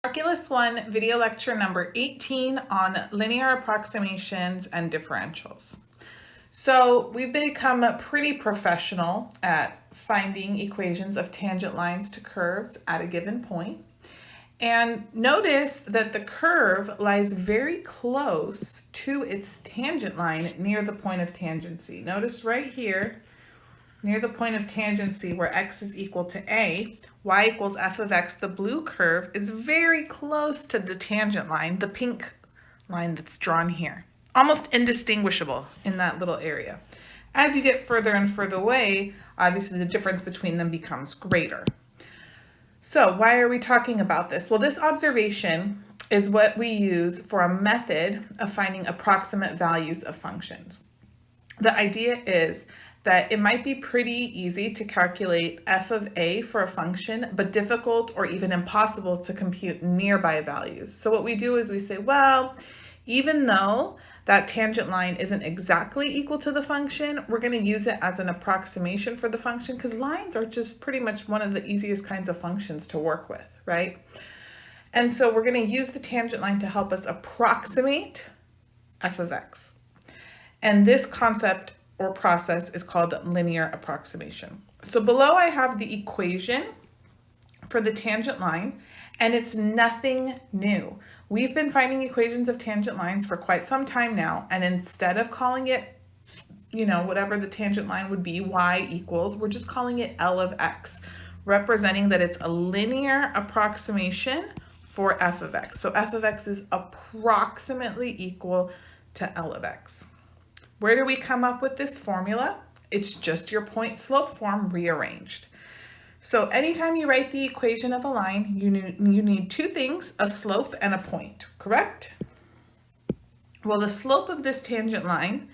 Calculus 1 video lecture number 18 on linear approximations and differentials. So we've become pretty professional at finding equations of tangent lines to curves at a given point. And notice that the curve lies very close to its tangent line near the point of tangency. Notice right here, near the point of tangency where x is equal to a, y equals f of x, the blue curve is very close to the tangent line, the pink line that's drawn here. Almost indistinguishable in that little area. As you get further and further away, obviously the difference between them becomes greater. So why are we talking about this? Well, this observation is what we use for a method of finding approximate values of functions. The idea is that it might be pretty easy to calculate f of a for a function, but difficult or even impossible to compute nearby values. So what we do is we say, well, even though that tangent line isn't exactly equal to the function, we're going to use it as an approximation for the function because lines are just pretty much one of the easiest kinds of functions to work with, right? And so we're going to use the tangent line to help us approximate f of x. And this concept or process is called linear approximation. So below I have the equation for the tangent line, and it's nothing new. We've been finding equations of tangent lines for quite some time now, and instead of calling it, whatever the tangent line would be, y equals, we're just calling it L of x, representing that it's a linear approximation for f of x. So f of x is approximately equal to L of x. Where do we come up with this formula? It's just your point slope form rearranged. So anytime you write the equation of a line, you need two things, a slope and a point, correct? Well, the slope of this tangent line,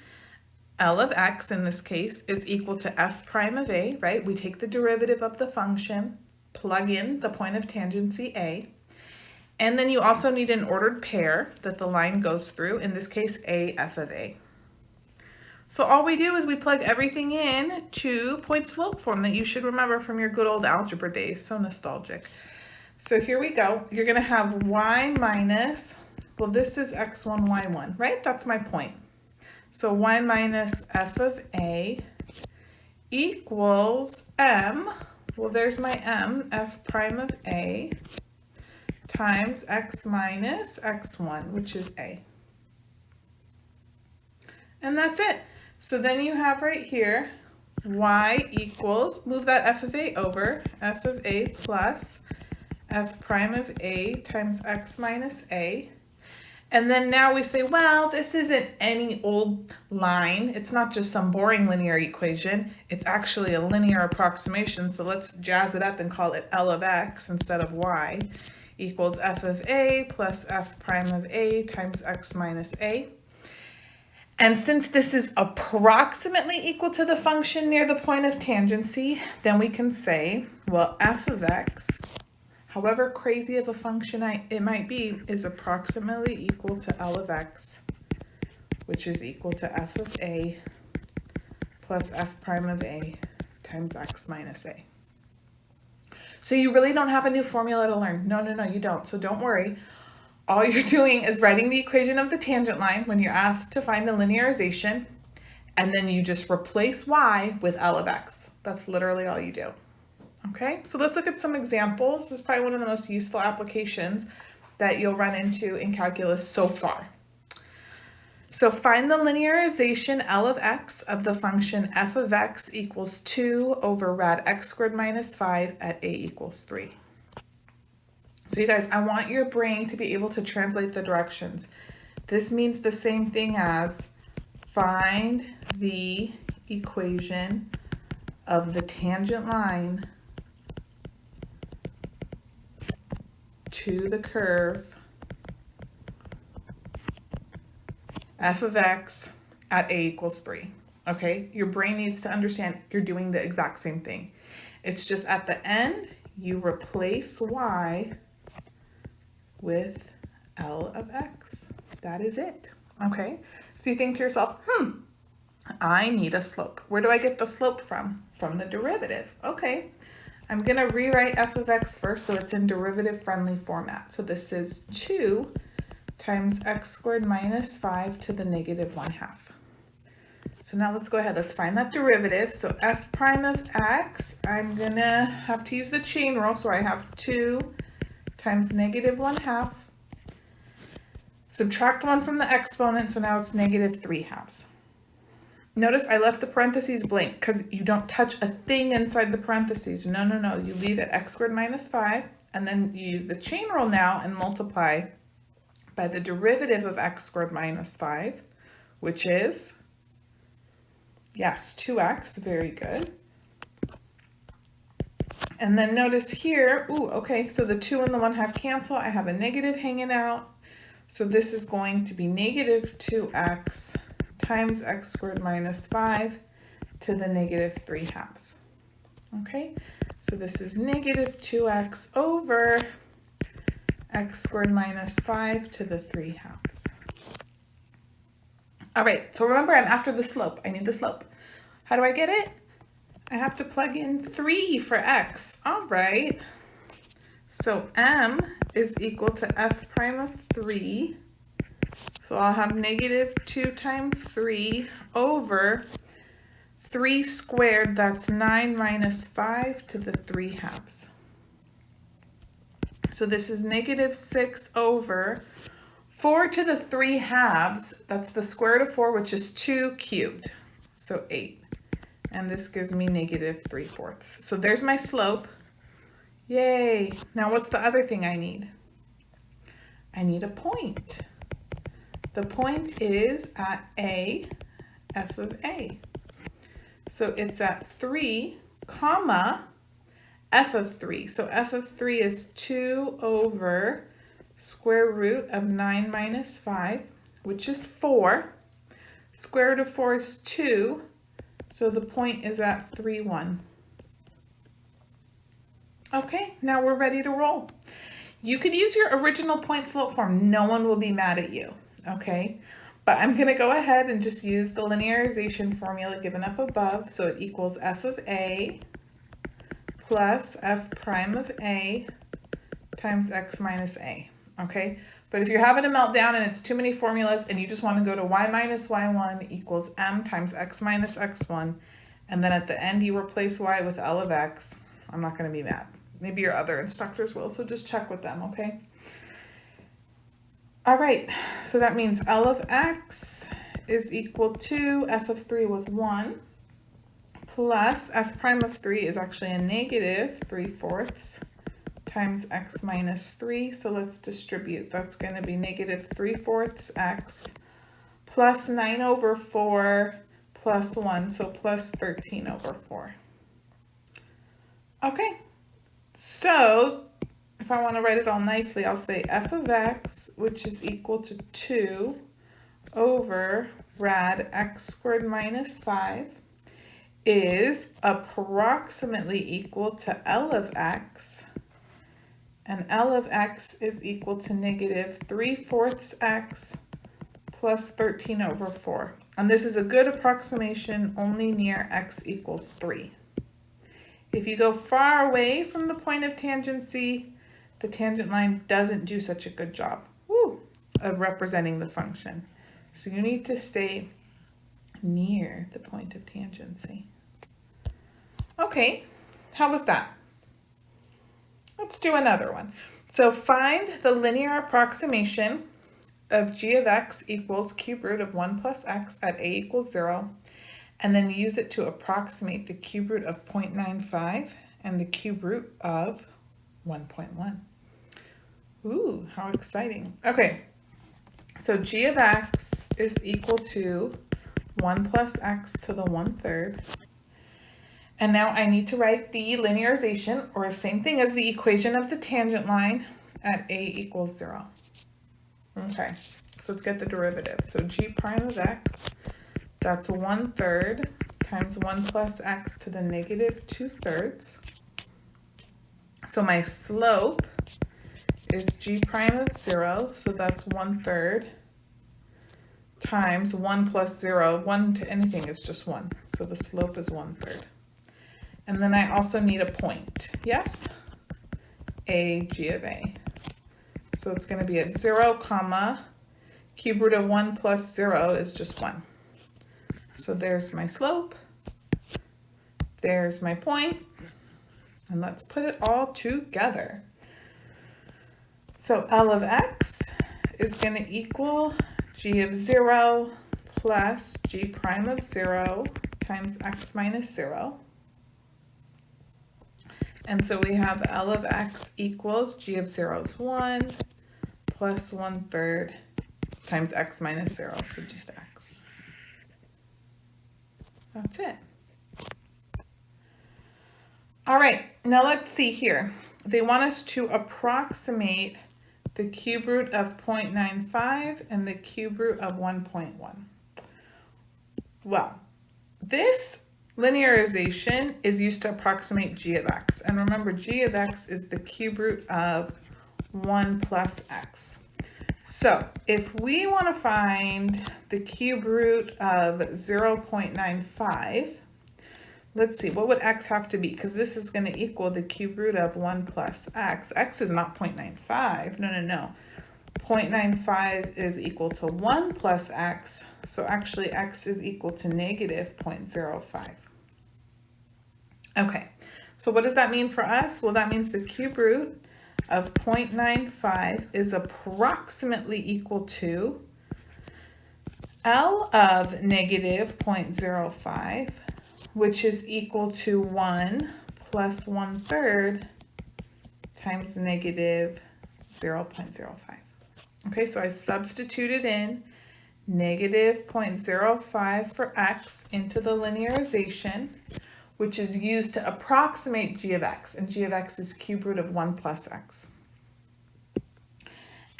L of x in this case, is equal to f prime of a, right? We take the derivative of the function, plug in the point of tangency a, and then you also need an ordered pair that the line goes through, in this case, a f of a. So all we do is we plug everything in to point slope form that you should remember from your good old algebra days. So nostalgic. So here we go. You're going to have y minus, well, this is x1, y1, right? That's my point. So y minus f of a equals m, well, there's my m, f prime of a, times x minus x1, which is a. And that's it. So then you have right here, y equals, move that f of a over, f of a plus f prime of a times x minus a. And then now we say, well, this isn't any old line. It's not just some boring linear equation. It's actually a linear approximation. So let's jazz it up and call it L of x instead of y equals f of a plus f prime of a times x minus a. And since this is approximately equal to the function near the point of tangency, then we can say, well, f of x, however crazy of a function it might be, is approximately equal to L of x, which is equal to f of a plus f prime of a times x minus a. So you really don't have a new formula to learn. No, you don't. So don't worry. All you're doing is writing the equation of the tangent line when you're asked to find the linearization, and then you just replace y with L of x. That's literally all you do. Okay, so let's look at some examples. This is probably one of the most useful applications that you'll run into in calculus so far. So find the linearization L of x of the function f of x equals 2 over rad x squared minus 5 at a equals 3. So you guys, I want your brain to be able to translate the directions. This means the same thing as find the equation of the tangent line to the curve f of x at a equals 3. Okay, your brain needs to understand you're doing the exact same thing. It's just at the end, you replace y with L of x. That is it. Okay, so you think to yourself, I need a slope. Where do I get the slope from? From the derivative. Okay, I'm going to rewrite f of x first so it's in derivative-friendly format. So this is 2 times x squared minus 5 to the negative 1/2. So now let's go ahead, let's find that derivative. So f prime of x, I'm going to have to use the chain rule, so I have 2 times negative 1/2. Subtract 1 from the exponent, so now it's negative 3/2. Notice I left the parentheses blank because you don't touch a thing inside the parentheses. No, no, no. You leave it x squared minus 5, and then you use the chain rule now and multiply by the derivative of x squared minus 5, which is, yes, 2x. Very good. And then notice here, ooh, okay, so the 2 and the 1/2 cancel. I have a negative hanging out. So this is going to be negative 2x times x squared minus 5 to the negative 3/2. Okay, so this is negative 2x over x squared minus 5 to the 3/2. All right, so remember I'm after the slope. I need the slope. How do I get it? I have to plug in 3 for x. All right, so m is equal to f prime of 3. So I'll have negative 2 times 3 over 3 squared, that's 9 minus 5 to the 3/2. So this is negative 6 over 4 to the 3/2, that's the square root of 4, which is 2 cubed, so 8. And this gives me negative 3/4. So there's my slope. Yay! Now what's the other thing I need? I need a point. The point is at a, f of a. So it's at 3, comma, f of 3. So f of 3 is 2 over square root of 9 minus 5, which is 4. Square root of 4 is 2, so the point is at 3, 1. Okay, now we're ready to roll. You could use your original point slope form. No one will be mad at you. Okay, but I'm going to go ahead and just use the linearization formula given up above. So it equals f of a plus f prime of a times x minus a. Okay, but if you're having a meltdown and it's too many formulas and you just want to go to y minus y1 equals m times x minus x1, and then at the end you replace y with L of x, I'm not going to be mad. Maybe your other instructors will, so just check with them, okay? All right, so that means L of x is equal to, f of 3 was 1, plus f prime of 3 is actually a negative 3/4 times x minus 3. So let's distribute. That's going to be negative 3/4 x plus 9 over 4 plus 1, so plus 13 over 4. Okay, so if I want to write it all nicely, I'll say f of x, which is equal to 2 over rad x squared minus 5, is approximately equal to L of x, and L of x is equal to negative 3/4 x plus 13 over 4. And this is a good approximation only near x equals 3. If you go far away from the point of tangency, the tangent line doesn't do such a good job of representing the function. So you need to stay near the point of tangency. Okay, how was that? Let's do another one. So find the linear approximation of g of x equals cube root of 1 plus x at a equals 0, and then use it to approximate the cube root of 0.95 and the cube root of 1.1. Ooh, how exciting. Okay, so g of x is equal to 1 plus x to the 1/3. And now I need to write the linearization, or same thing as the equation of the tangent line, at a equals 0. Okay, so let's get the derivative. So g prime of x, that's 1/3 times 1 plus x to the negative 2/3. So my slope is g prime of 0, so that's 1/3 times 1 plus 0. 1 to anything is just 1, so the slope is 1/3. And then I also need a point, yes? A, G of A. So it's going to be at 0, comma, cube root of 1 plus 0 is just 1. So there's my slope, there's my point, and let's put it all together. So L of x is going to equal G of 0 plus G prime of 0 times x minus 0. And so we have L of x equals G of 0 is 1 plus 1/3 times x minus 0, so just x. That's it. All right, now let's see here. They want us to approximate the cube root of 0.95 and the cube root of 1.1. Well, this linearization is used to approximate g of x. And remember, g of x is the cube root of 1 plus x. So if we want to find the cube root of 0.95, let's see, what would x have to be? Because this is going to equal the cube root of 1 plus x. X is not 0.95. No. 0.95 is equal to 1 plus x. So actually x is equal to negative 0.05. Okay, so what does that mean for us? Well, that means the cube root of 0.95 is approximately equal to L of negative 0.05, which is equal to 1 plus 1/3 times negative 0.05. Okay, so I substituted in negative 0.05 for x into the linearization, which is used to approximate g of x, and g of x is cube root of 1 plus x.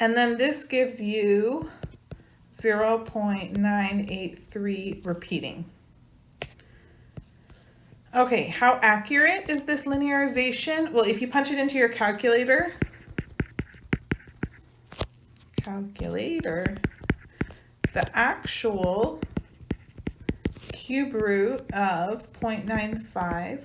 And then this gives you 0.983 repeating. Okay, how accurate is this linearization? Well, if you punch it into your calculator, the actual cube root of 0.95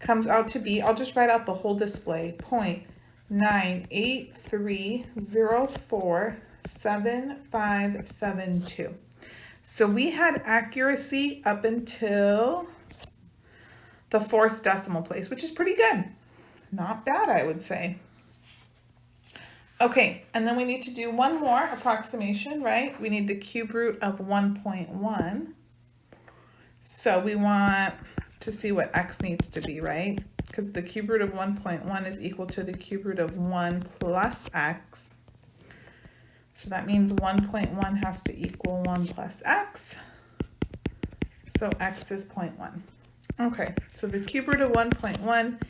comes out to be, I'll just write out the whole display, 0.983047572. So we had accuracy up until the 4th decimal place, which is pretty good. Not bad, I would say. Okay, and then we need to do one more approximation, right? We need the cube root of 1.1. So we want to see what x needs to be, right? Because the cube root of 1.1 is equal to the cube root of 1 plus x. So that means 1.1 has to equal 1 plus x. So x is 0.1. Okay, so the cube root of 1.1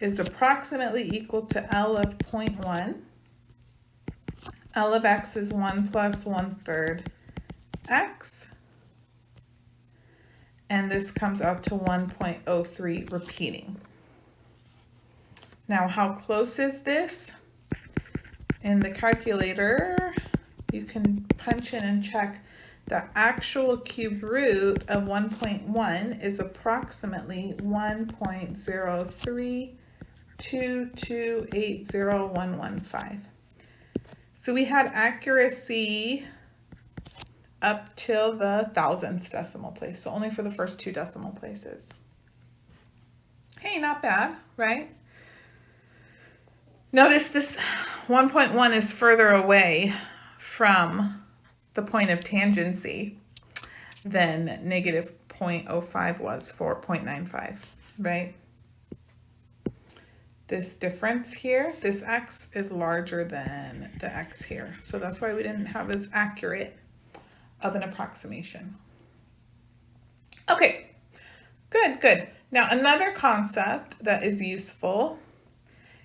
is approximately equal to L of 0.1. L of x is 1 plus 1/3 x. And this comes out to 1.03 repeating. Now, how close is this? In the calculator, you can punch in and check the actual cube root of 1.1 is approximately 1.032280115. So we had accuracy up till the 1,000th decimal place, so only for the first 2 decimal places. Hey, not bad, right? Notice this 1.1 is further away from the point of tangency than negative 0.05 was for 0.95, right? This difference here, this x is larger than the x here. So that's why we didn't have as accurate of an approximation. Okay, good. Now another concept that is useful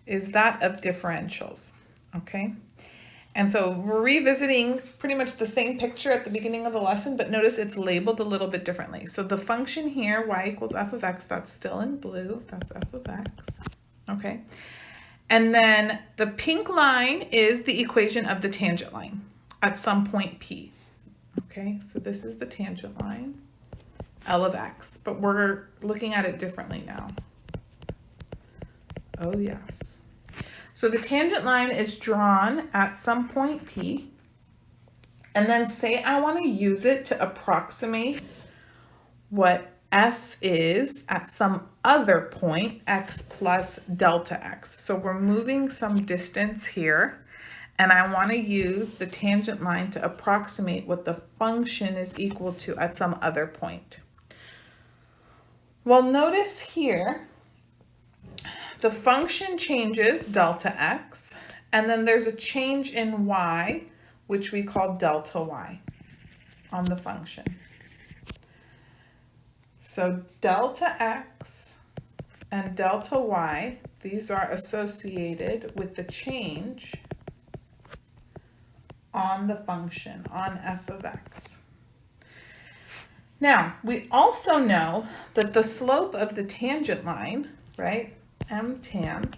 is that of differentials, okay? And so we're revisiting pretty much the same picture at the beginning of the lesson, but notice it's labeled a little bit differently. So the function here, y equals f of x, that's still in blue, that's f of x. Okay, and then the pink line is the equation of the tangent line at some point P. Okay, so this is the tangent line, L of x, but we're looking at it differently now. Oh yes. So the tangent line is drawn at some point P, and then say I want to use it to approximate what f is at some other point, x plus delta x. So we're moving some distance here, and I want to use the tangent line to approximate what the function is equal to at some other point. Well, notice here, the function changes delta x, and then there's a change in y, which we call delta y on the function. So delta x and delta y, these are associated with the change on the function, on f of x. Now, we also know that the slope of the tangent line, right, m tan,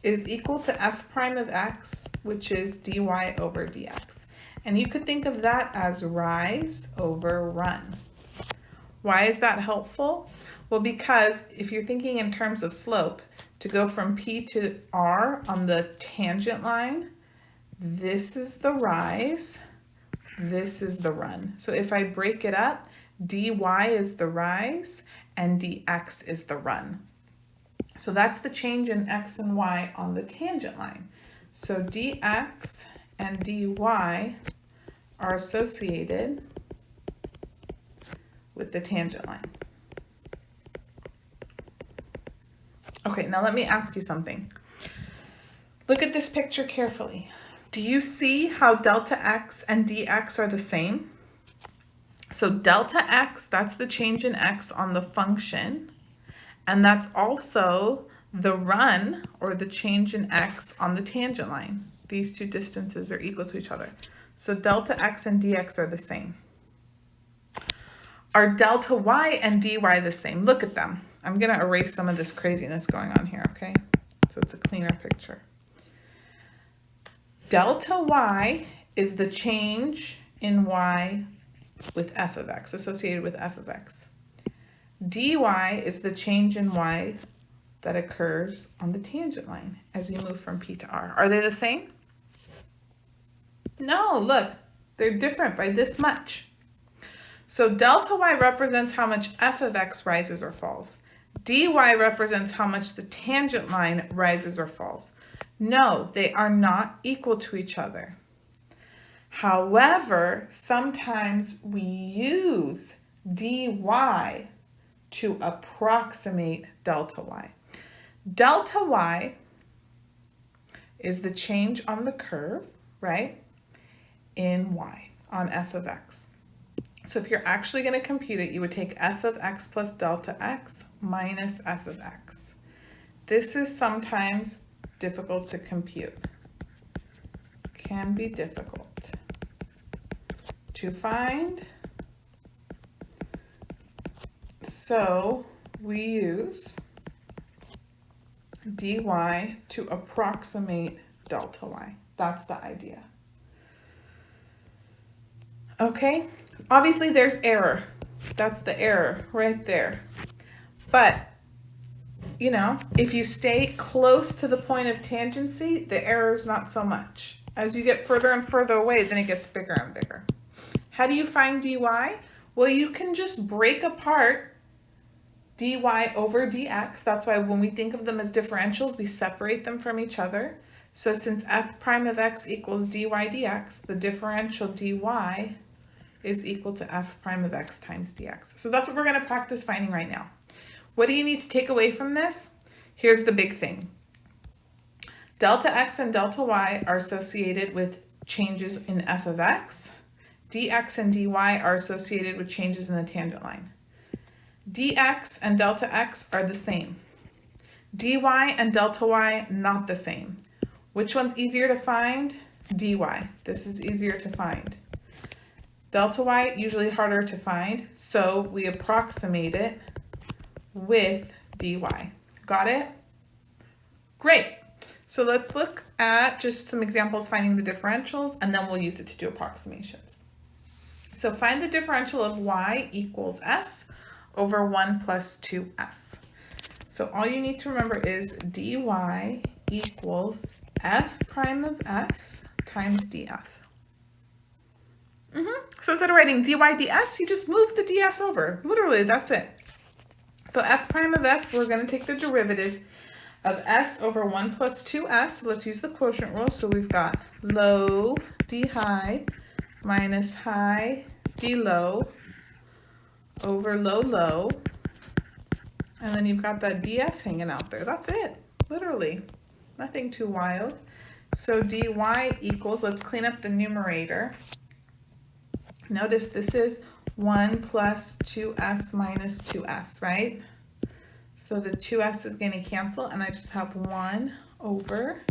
is equal to f prime of x, which is dy over dx. And you could think of that as rise over run. Why is that helpful? Well, because if you're thinking in terms of slope, to go from P to R on the tangent line, this is the rise, this is the run. So if I break it up, dy is the rise and dx is the run. So that's the change in x and y on the tangent line. So dx and dy are associated with the tangent line. Okay, now let me ask you something. Look at this picture carefully. Do you see how delta x and dx are the same? So delta x, that's the change in x on the function, and that's also the run, or the change in x on the tangent line. These two distances are equal to each other. So delta x and dx are the same. Are delta y and dy the same? Look at them. I'm going to erase some of this craziness going on here, okay? So it's a cleaner picture. Delta y is the change in y with f of x, associated with f of x. dy is the change in y that occurs on the tangent line as you move from P to R. Are they the same? No, look, they're different by this much. So delta y represents how much f of x rises or falls. dy represents how much the tangent line rises or falls. No, they are not equal to each other. However, sometimes we use dy to approximate delta y. Delta y is the change on the curve, right, in y, on f of x. So if you're actually going to compute it, you would take f of x plus delta x minus f of x. This is sometimes difficult to compute. Can be difficult to find. So we use dy to approximate delta y. That's the idea. Okay, obviously there's error. That's the error right there. But, you know, if you stay close to the point of tangency, the error is not so much. As you get further and further away, then it gets bigger and bigger. How do you find dy? Well, you can just break apart dy over dx. That's why when we think of them as differentials, we separate them from each other. So since f prime of x equals dy dx, the differential dy is equal to f prime of x times dx. So that's what we're going to practice finding right now. What do you need to take away from this? Here's the big thing. Delta x and delta y are associated with changes in f of x. Dx and dy are associated with changes in the tangent line. Dx and delta x are the same. Dy and delta y not the same. Which one's easier to find? Dy. This is easier to find. Delta y usually harder to find, so we approximate it with dy. Got it? Great. So let's look at just some examples finding the differentials, and then we'll use it to do approximations. So find the differential of y equals s over 1 plus 2s. So all you need to remember is dy equals f prime of s times ds. So instead of writing dy ds, you just move the ds over. Literally, that's it. So f prime of s, we're going to take the derivative of s over 1 plus 2s. So let's use the quotient rule. So we've got low d high minus high d low over low low. And then you've got that ds hanging out there. That's it, literally. Nothing too wild. So dy equals, let's clean up the numerator. Notice this is 1 plus 2s minus 2s, right? So the 2s is going to cancel, and I just have 1 over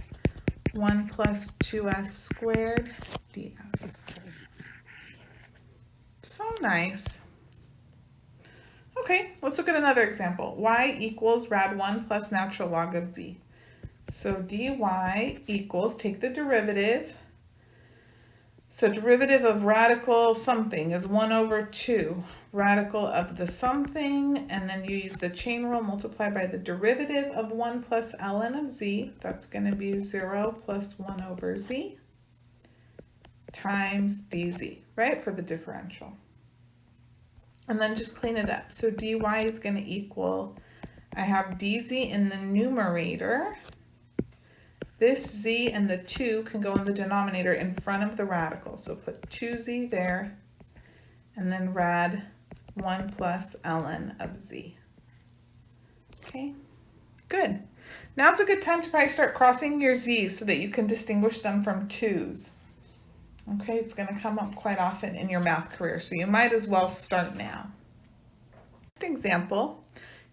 1 plus 2s squared ds. So nice. Okay, let's look at another example. Y equals rad 1 plus natural log of z. So dy equals, take the derivative. So derivative of radical something is 1 over 2. Radical of the something, and then you use the chain rule, multiply by the derivative of 1 plus ln of z. That's going to be 0 plus 1 over z times dz, right, for the differential. And then just clean it up. So dy is going to equal, I have dz in the numerator. This z and the 2 can go in the denominator in front of the radical. So put 2z there, and then rad 1 plus ln of z. Okay, good. Now it's a good time to probably start crossing your z's so that you can distinguish them from 2's. Okay, it's going to come up quite often in your math career, so you might as well start now. Next example,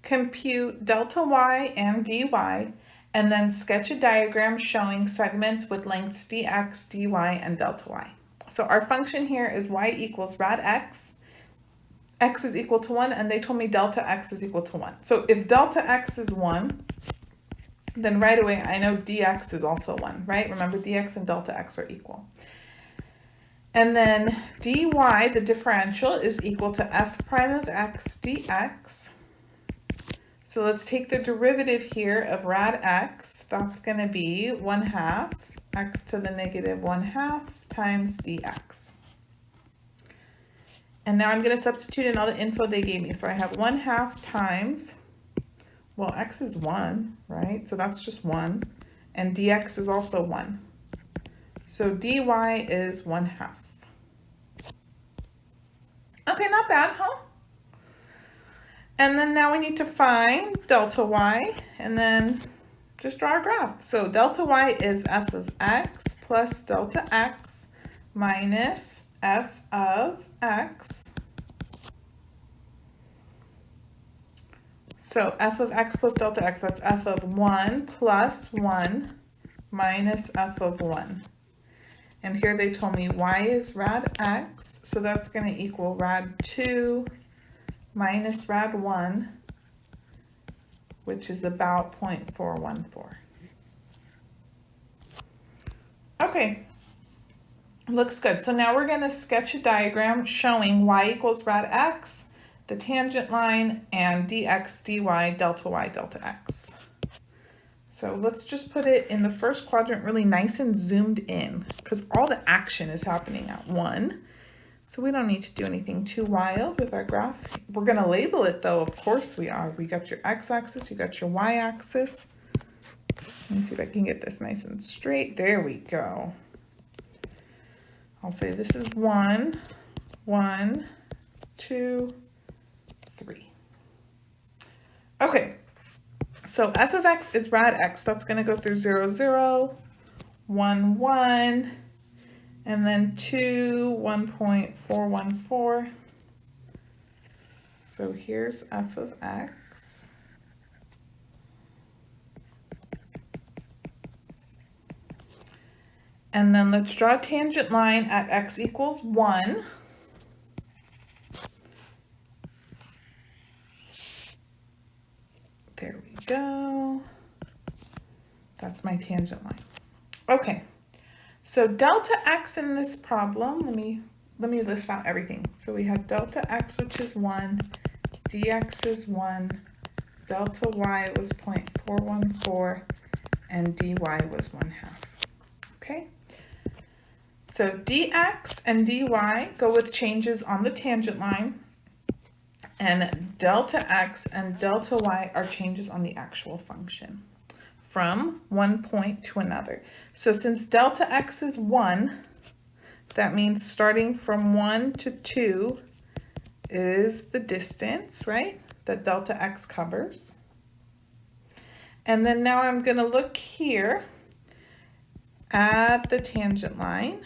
compute delta y and dy, and then sketch a diagram showing segments with lengths dx, dy, and delta y. So our function here is y equals rad x is equal to 1, and they told me delta x is equal to 1. So if delta x is 1, then right away I know dx is also 1, right? Remember, dx and delta x are equal. And then dy, the differential, is equal to f prime of x dx. So let's take the derivative here of rad x. That's going to be 1/2 x to the negative 1/2 times dx. And now I'm going to substitute in all the info they gave me. So I have 1/2 times, well, x is 1, right? So that's just 1. And dx is also 1. So dy is 1/2. Okay, not bad, huh? And then now we need to find delta y, and then just draw a graph. So delta y is f of x plus delta x minus f of x. So f of x plus delta x, that's f of 1 plus 1 minus f of 1. And here they told me y is rad x, so that's going to equal rad 2 minus rad 1, which is about 0.414. Okay, looks good. So now we're going to sketch a diagram showing y equals rad x, the tangent line, and dx, dy, delta y, delta x. So let's just put it in the first quadrant really nice and zoomed in, because all the action is happening at 1. So we don't need to do anything too wild with our graph. We're going to label it though, of course we are. We got your x-axis, you got your y-axis. Let me see if I can get this nice and straight. There we go. I'll say this is 1, 1, 2, 3. Okay. So f of x is rad x. That's going to go through 0, 0, 1, 1, and then 2, 1.414. So here's f of x. And then let's draw a tangent line at x equals 1. There we go. That's my tangent line. Okay, so delta x in this problem, let me list out everything. So we have delta x, which is 1, dx is 1, delta y was 0.414, and dy was 1/2. Okay? So dx and dy go with changes on the tangent line, and delta x and delta y are changes on the actual function from one point to another. So since delta x is 1, that means starting from 1 to 2 is the distance, right, that delta x covers. And then now I'm going to look here at the tangent line.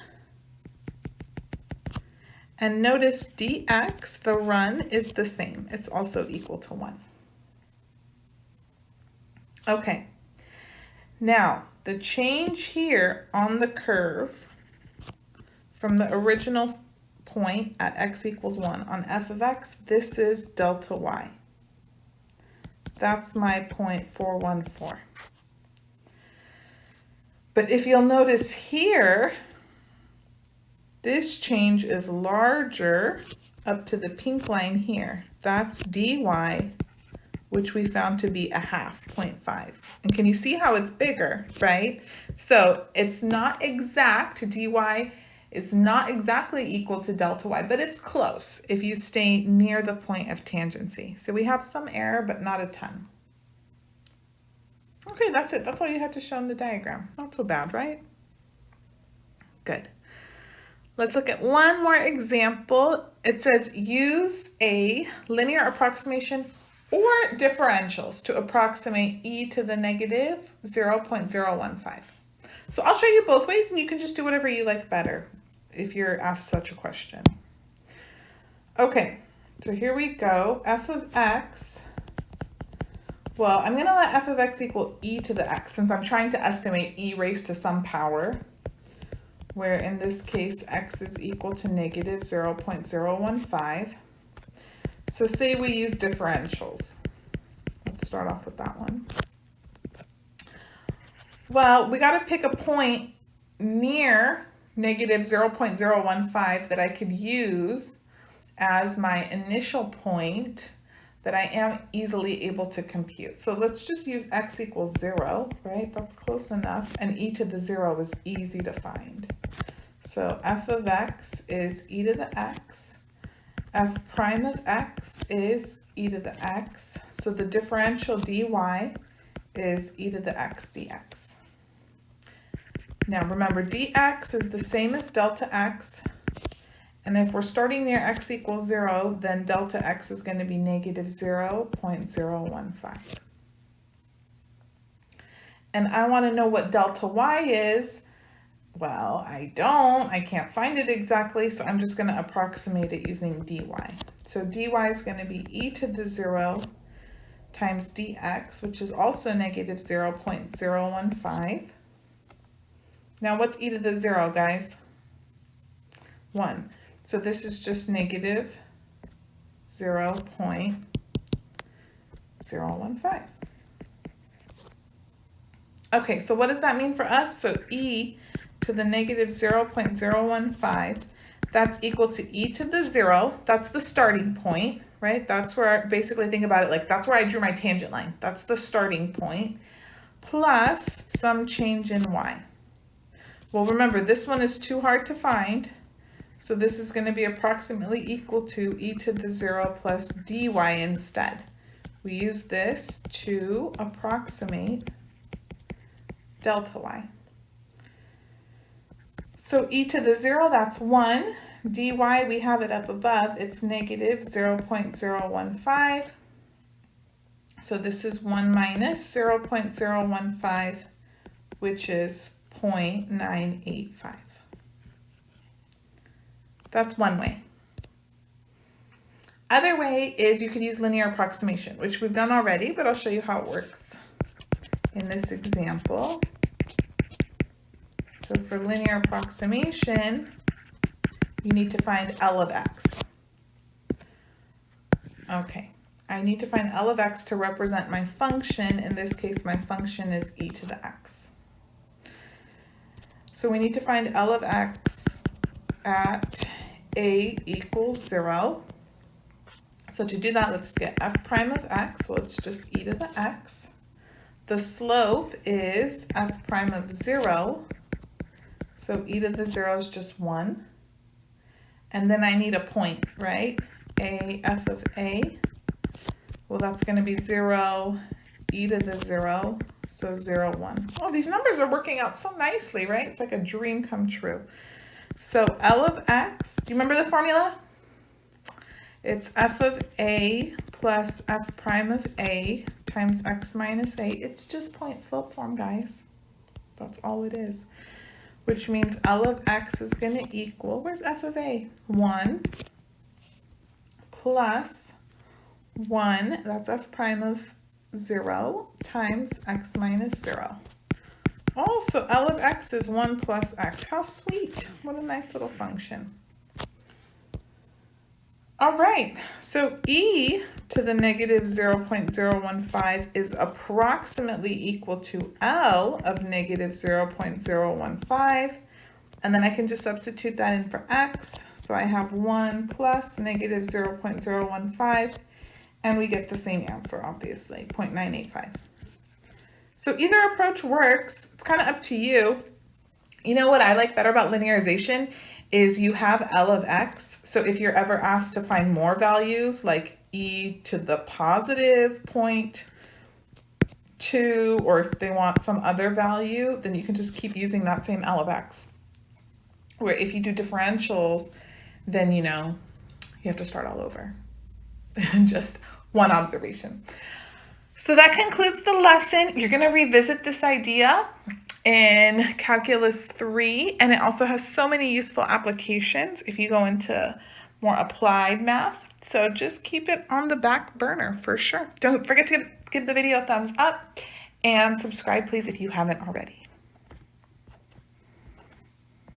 And notice dx, the run, is the same. It's also equal to 1. Okay. Now, the change here on the curve from the original point at x equals 1 on f of x, this is delta y. That's my 0.414. But if you'll notice here, this change is larger up to the pink line here. That's dy, which we found to be 1/2, 0.5. And can you see how it's bigger, right? So it's not exact, dy is not exactly equal to delta y, but it's close if you stay near the point of tangency. So we have some error, but not a ton. Okay, that's it. That's all you had to show in the diagram. Not so bad, right? Good. Let's look at one more example. It says use a linear approximation or differentials to approximate e to the negative 0.015. So I'll show you both ways, and you can just do whatever you like better if you're asked such a question. Okay, so here we go. F of x. Well, I'm going to let f of x equal e to the x since I'm trying to estimate e raised to some power, where in this case x is equal to negative 0.015. So say we use differentials. Let's start off with that one. Well, we got to pick a point near negative 0.015 that I could use as my initial point that I am easily able to compute. So let's just use x equals 0, right? That's close enough. And e to the 0 is easy to find. So f of x is e to the x. F prime of x is e to the x. So the differential dy is e to the x dx. Now remember, dx is the same as delta x. And if we're starting near x equals 0, then delta x is going to be negative 0.015. And I want to know what delta y is. Well, I can't find it exactly, so I'm just going to approximate it using dy. So dy is going to be e to the 0 times dx, which is also negative 0.015. Now what's e to the 0, guys? 1. So this is just negative 0.015. Okay, so what does that mean for us? So e to the negative 0.015, that's equal to e to the 0. That's the starting point, right? That's where, basically think about it like that's where I drew my tangent line. That's the starting point, plus some change in y. Well, remember, this one is too hard to find. So this is going to be approximately equal to e to the 0 plus dy instead. We use this to approximate delta y. So e to the 0, that's 1. dy, we have it up above. It's negative 0.015. So this is 1 minus 0.015, which is 0.985. That's one way. Other way is you could use linear approximation, which we've done already, but I'll show you how it works in this example. So for linear approximation, you need to find L of x. Okay, I need to find L of x to represent my function. In this case, my function is e to the x. So we need to find L of x at a equals 0. So So to do that, let's get f prime of x. Well, it's just e to the x. The slope is f prime of 0. So e to the 0 is just 1. And then I need a point, right? A, f of a. Well, that's going to be 0, e to the 0. So 0, 1. Oh, these numbers are working out so nicely, right? It's like a dream come true. So L of x, do you remember the formula? It's f of a plus f prime of a times x minus a. It's just point slope form, guys. That's all it is. Which means L of x is going to equal, where's f of a? 1 plus 1, that's f prime of 0 times x minus 0. Oh, so L of x is 1 plus x. How sweet. What a nice little function. All right, so e to the negative 0.015 is approximately equal to L of negative 0.015. And then I can just substitute that in for x. So I have 1 plus negative 0.015. And we get the same answer, obviously, 0.985. So either approach works. It's kind of up to you. You know what I like better about linearization is you have L of x. So if you're ever asked to find more values, like e to the positive 0.2, or if they want some other value, then you can just keep using that same L of x. Where if you do differentials, then you know you have to start all over. Just one observation. So that concludes the lesson. You're going to revisit this idea in Calculus 3, and it also has so many useful applications if you go into more applied math. So just keep it on the back burner for sure. Don't forget to give the video a thumbs up and subscribe, please, if you haven't already.